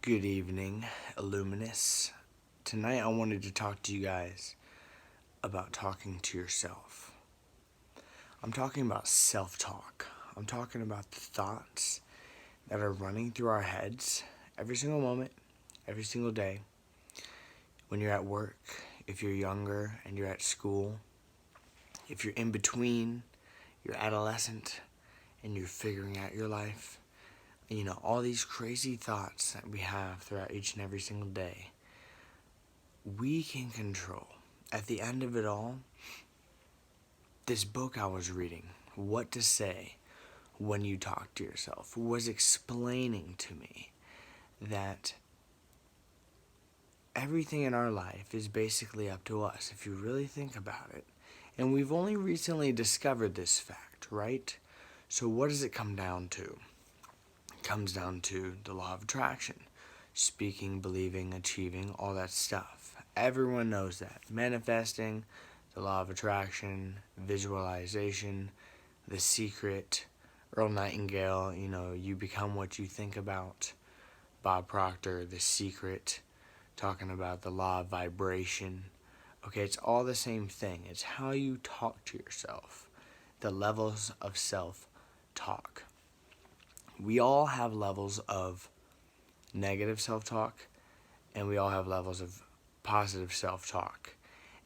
Good evening, Illuminous. Tonight I wanted to talk to you guys about talking to yourself. I'm talking about self-talk. I'm talking about the thoughts that are running through our heads every single moment, every single day. When you're at work, if you're younger and you're at school, if you're in between, you're adolescent and you're figuring out your life. All these crazy thoughts that we have throughout each and every single day, we can control. At the end of it all, this book I was reading, What to Say When You Talk to Yourself, was explaining to me that everything in our life is basically up to us if you really think about it. And we've only recently discovered this fact, right? So what does it come down to? It comes down to the law of attraction. Speaking, believing, achieving, all that stuff. Everyone knows that. Manifesting, the law of attraction, visualization, The Secret, Earl Nightingale, you become what you think about. Bob Proctor, The Secret, talking about the law of vibration. Okay, it's all the same thing. It's how you talk to yourself. The levels of self-talk. We all have levels of negative self-talk, and we all have levels of positive self-talk.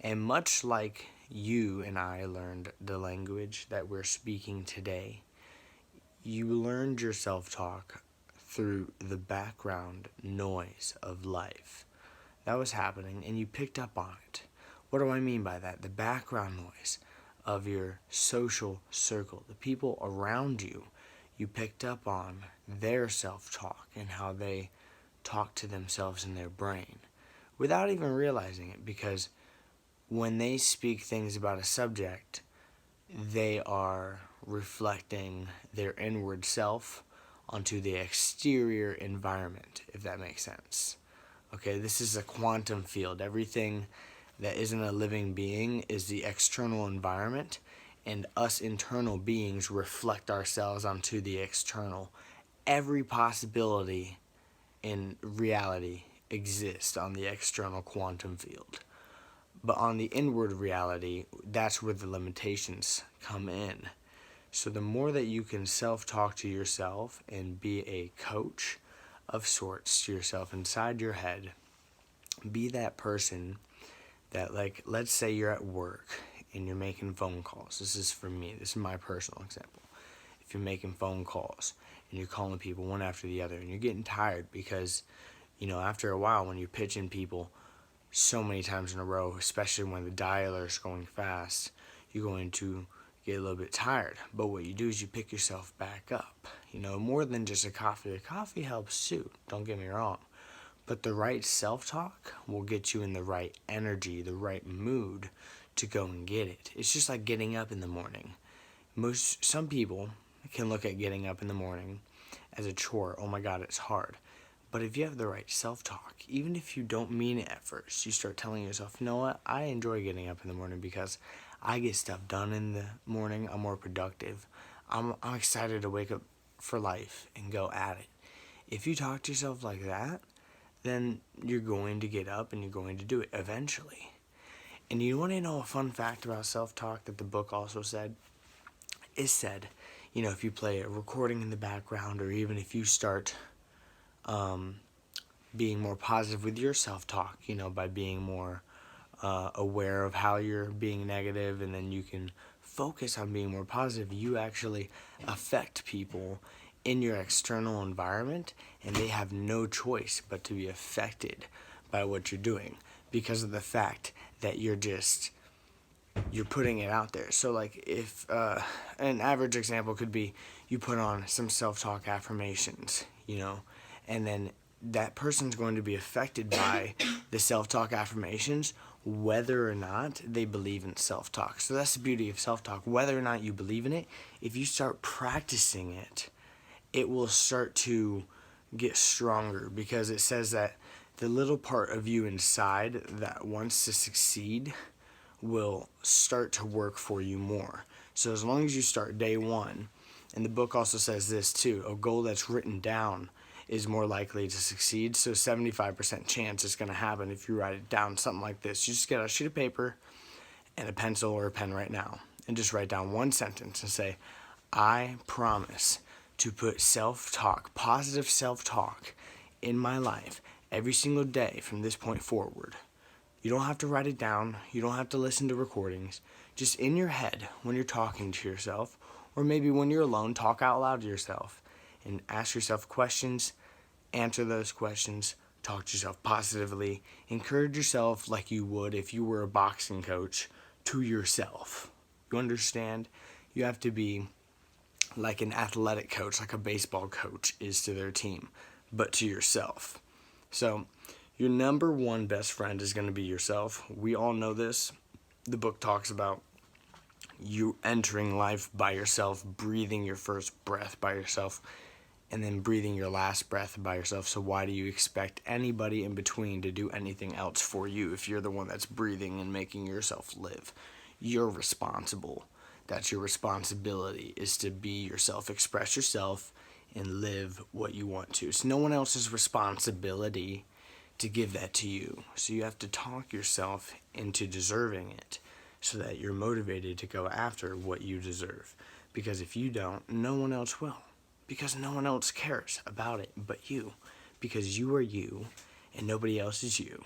And much like you and I learned the language that we're speaking today, you learned your self-talk through the background noise of life. That was happening, and you picked up on it. What do I mean by that? The background noise of your social circle, the people around you, you picked up on their self-talk and how they talk to themselves in their brain without even realizing it, because when they speak things about a subject, they are reflecting their inward self onto the exterior environment, if that makes sense. Okay, this is a quantum field. Everything that isn't a living being is the external environment, and us internal beings reflect ourselves onto the external. Every possibility in reality exists on the external quantum field. But on the inward reality, that's where the limitations come in. So the more that you can self-talk to yourself and be a coach of sorts to yourself inside your head, be that person that, like, let's say you're at work and you're making phone calls. This is for me. This is my personal example. If you're making phone calls and you're calling people one after the other and you're getting tired because, after a while when you're pitching people so many times in a row, especially when the dialer is going fast, you're going to get a little bit tired. But what you do is you pick yourself back up. More than just a coffee. A coffee helps too, don't get me wrong. But the right self-talk will get you in the right energy, the right mood to go and get it. It's just like getting up in the morning. Some people can look at getting up in the morning as a chore. Oh my God, it's hard. But if you have the right self-talk, even if you don't mean it at first, you start telling yourself, you know what, I enjoy getting up in the morning because I get stuff done in the morning. I'm more productive. I'm excited to wake up for life and go at it. If you talk to yourself like that, then you're going to get up and you're going to do it eventually. And you want to know a fun fact about self-talk that the book also said? It said, if you play a recording in the background, or even if you start being more positive with your self-talk, by being more aware of how you're being negative, and then you can focus on being more positive, you actually affect people in your external environment, and they have no choice but to be affected by what you're doing because of the fact that you're putting it out there. So like if an average example could be you put on some self-talk affirmations, and then that person's going to be affected by the self-talk affirmations whether or not they believe in self-talk. So that's the beauty of self-talk. Whether or not you believe in it, if you start practicing it, it will start to get stronger, because it says that the little part of you inside that wants to succeed will start to work for you more. So as long as you start day one, and the book also says this too, a goal that's written down is more likely to succeed. So 75% chance it's going to happen if you write it down, something like this. You just get a sheet of paper and a pencil or a pen right now and just write down one sentence and say, I promise to put self-talk, positive self-talk in my life every single day from this point forward. You don't have to write it down. You don't have to listen to recordings. Just in your head when you're talking to yourself, or maybe when you're alone, talk out loud to yourself and ask yourself questions, answer those questions, talk to yourself positively, encourage yourself like you would if you were a boxing coach to yourself. You understand? You have to be like an athletic coach, like a baseball coach is to their team, but to yourself. So your number one best friend is going to be yourself. We all know this. The book talks about you entering life by yourself, breathing your first breath by yourself, and then breathing your last breath by yourself. So why do you expect anybody in between to do anything else for you if you're the one that's breathing and making yourself live? You're responsible. That's your responsibility, is to be yourself, express yourself, and live what you want to. It's no one else's responsibility to give that to you. So you have to talk yourself into deserving it so that you're motivated to go after what you deserve. Because if you don't, no one else will. Because no one else cares about it but you. Because you are you and nobody else is you.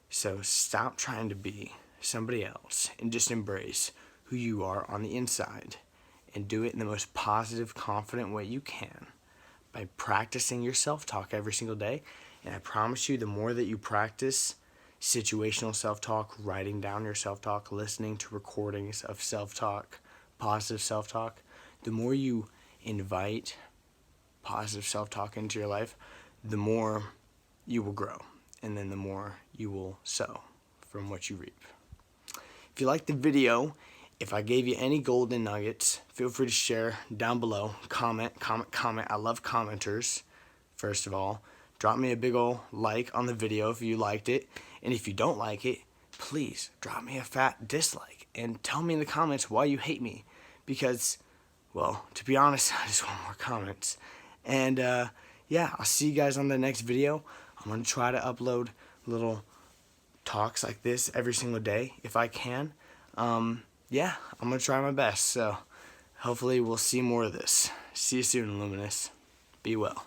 So stop trying to be somebody else and just embrace who you are on the inside and do it in the most positive, confident way you can by practicing your self-talk every single day. And I promise you, the more that you practice situational self-talk, writing down your self-talk, listening to recordings of self-talk, positive self-talk, the more you invite positive self-talk into your life, the more you will grow. And then the more you will sow from what you reap. If you liked the video, if I gave you any golden nuggets, feel free to share down below. Comment. I love commenters, first of all. Drop me a big ol' like on the video if you liked it. And if you don't like it, please drop me a fat dislike. And tell me in the comments why you hate me. Because, well, to be honest, I just want more comments. And, yeah, I'll see you guys on the next video. I'm going to try to upload little talks like this every single day if I can. Yeah, I'm going to try my best. So hopefully we'll see more of this. See you soon, Luminous. Be well.